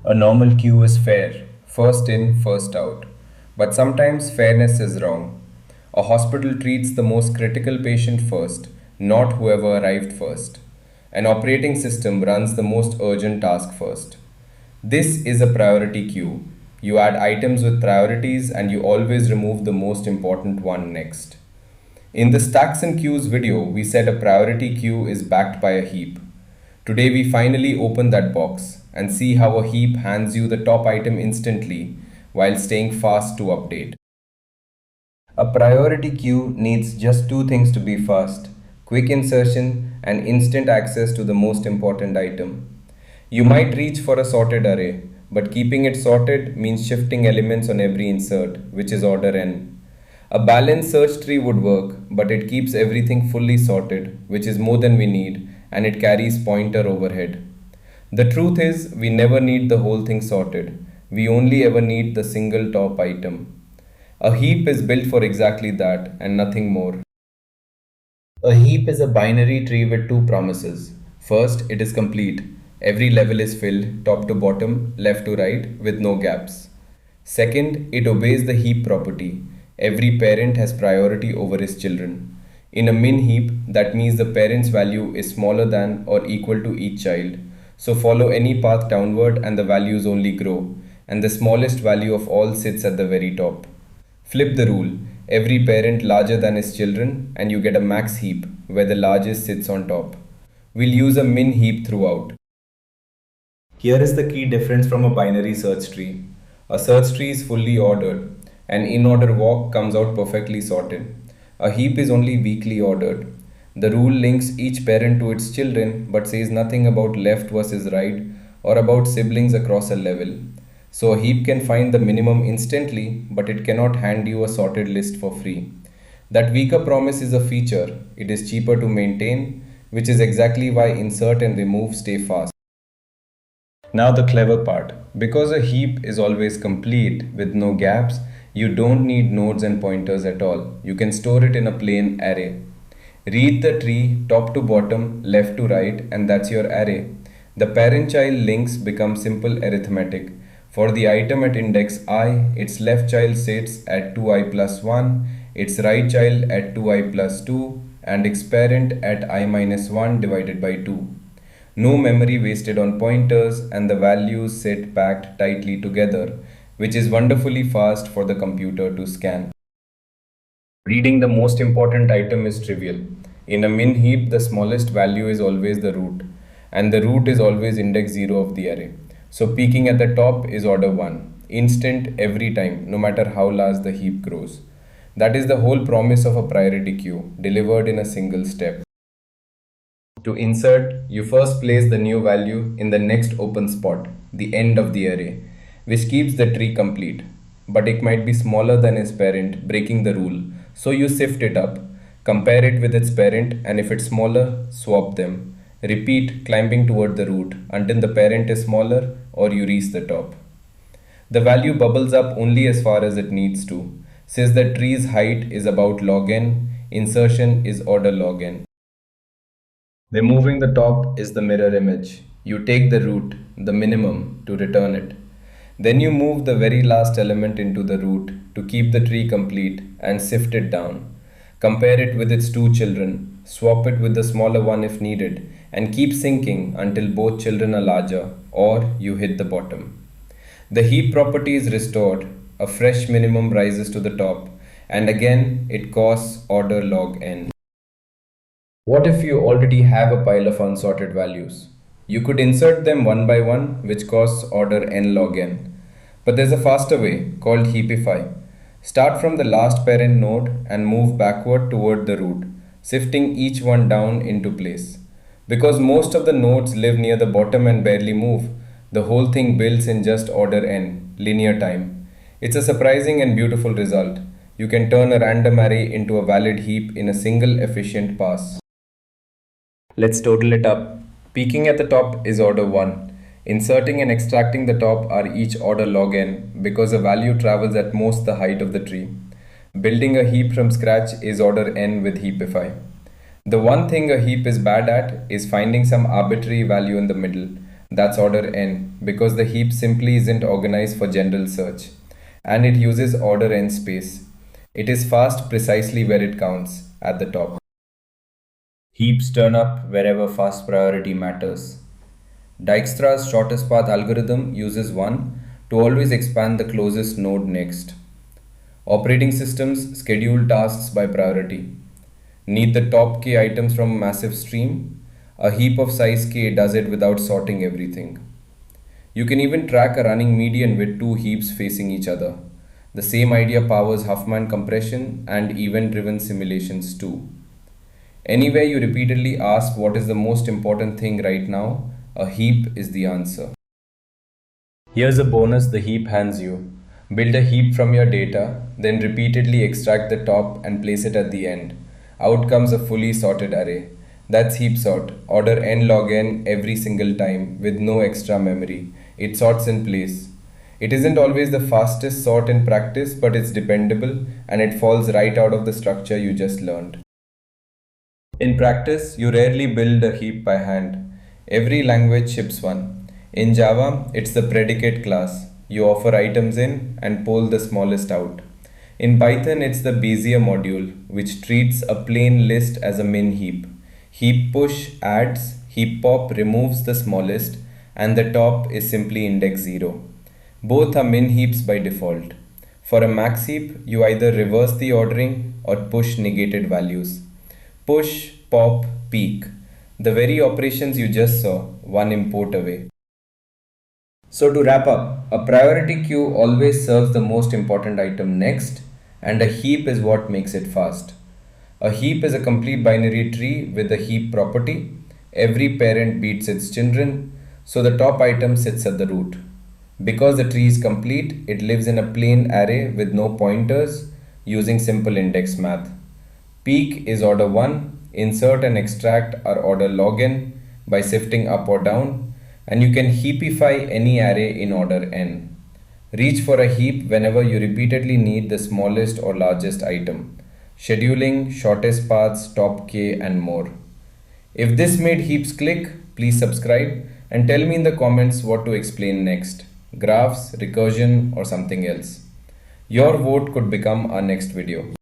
A normal queue is fair, first in, first out. But sometimes fairness is wrong. A hospital treats the most critical patient first, not whoever arrived first. An operating system runs the most urgent task first. This is a priority queue. You add items with priorities and you always remove the most important one next. In the Stacks and Queues video, we said a priority queue is backed by a heap. Today we finally open that box and see how a heap hands you the top item instantly while staying fast to update. A priority queue needs just two things to be fast: quick insertion and instant access to the most important item. You might reach for a sorted array, but keeping it sorted means shifting elements on every insert, which is order n. A balanced search tree would work, but it keeps everything fully sorted, which is more than we need, and it carries pointer overhead. The truth is, we never need the whole thing sorted. We only ever need the single top item. A heap is built for exactly that and nothing more. A heap is a binary tree with two promises. First, it is complete. Every level is filled, top to bottom, left to right, with no gaps. Second, it obeys the heap property. Every parent has priority over his children. In a min heap, that means the parent's value is smaller than or equal to each child. So follow any path downward and the values only grow, and the smallest value of all sits at the very top. Flip the rule. Every parent larger than his children and you get a max heap where the largest sits on top. We'll use a min heap throughout. Here is the key difference from a binary search tree. A search tree is fully ordered. An in-order walk comes out perfectly sorted. A heap is only weakly ordered. The rule links each parent to its children but says nothing about left versus right or about siblings across a level. So a heap can find the minimum instantly, but it cannot hand you a sorted list for free. That weaker promise is a feature. It is cheaper to maintain, which is exactly why insert and remove stay fast. Now the clever part. Because a heap is always complete with no gaps, you don't need nodes and pointers at all. You can store it in a plain array. Read the tree top to bottom, left to right, and that's your array. The parent-child links become simple arithmetic. For the item at index I, its left child sits at 2i plus 1, its right child at 2i plus 2, and its parent at I minus 1 divided by 2. No memory wasted on pointers, and the values sit packed tightly together, which is wonderfully fast for the computer to scan. Reading the most important item is trivial. In a min heap, the smallest value is always the root, and the root is always index 0 of the array. So peaking at the top is order 1, instant every time, no matter how large the heap grows. That is the whole promise of a priority queue, delivered in a single step. To insert, you first place the new value in the next open spot, the end of the array, which keeps the tree complete. But it might be smaller than its parent, breaking the rule. So you sift it up, compare it with its parent, and if it's smaller, swap them. Repeat, climbing toward the root until the parent is smaller or you reach the top. The value bubbles up only as far as it needs to. Since the tree's height is about log n, insertion is order log n. Removing the top is the mirror image. You take the root, the minimum, to return it. Then you move the very last element into the root to keep the tree complete and sift it down. Compare it with its two children, swap it with the smaller one if needed, and keep sinking until both children are larger or you hit the bottom. The heap property is restored, a fresh minimum rises to the top, and again it costs order log n. What if you already have a pile of unsorted values? You could insert them one by one, which costs order n log n. But there's a faster way called Heapify. Start from the last parent node and move backward toward the root, sifting each one down into place. Because most of the nodes live near the bottom and barely move, the whole thing builds in just order n, linear time. It's a surprising and beautiful result. You can turn a random array into a valid heap in a single efficient pass. Let's total it up. Peaking at the top is order 1. Inserting and extracting the top are each order log n because the value travels at most the height of the tree. Building a heap from scratch is order n with Heapify. The one thing a heap is bad at is finding some arbitrary value in the middle, That's order n because the heap simply isn't organized for general search and it uses order n space. It is fast precisely where it counts, at the top. Heaps turn up wherever fast priority matters. Dijkstra's shortest path algorithm uses 1 to always expand the closest node next. Operating systems schedule tasks by priority. Need the top k items from a massive stream? A heap of size k does it without sorting everything. You can even track a running median with two heaps facing each other. The same idea powers Huffman compression and event-driven simulations too. Anywhere you repeatedly ask what is the most important thing right now, a heap is the answer. Here's a bonus the heap hands you. Build a heap from your data, then repeatedly extract the top and place it at the end. Out comes a fully sorted array. That's Heapsort. Order n log n every single time with no extra memory. It sorts in place. It isn't always the fastest sort in practice, but it's dependable and it falls right out of the structure you just learned. In practice, you rarely build a heap by hand. Every language ships one. In Java, it's the predicate class. You offer items in and pull the smallest out. In Python, it's the Bezier module, which treats a plain list as a min heap. Heap push adds, heap pop removes the smallest, and the top is simply index 0. Both are min heaps by default. For a max heap, you either reverse the ordering or push negated values. Push, pop, peek. The very operations you just saw, one import away. So to wrap up, a priority queue always serves the most important item next, and a heap is what makes it fast. A heap is a complete binary tree with a heap property. Every parent beats its children, so the top item sits at the root. Because the tree is complete, it lives in a plain array with no pointers using simple index math. Peek is order 1, insert and extract are order log n by sifting up or down, and you can heapify any array in order n. Reach for a heap whenever you repeatedly need the smallest or largest item. Scheduling, shortest paths, top k, and more. If this made heaps click, please subscribe and tell me in the comments what to explain next. Graphs, recursion, or something else. Your vote could become our next video.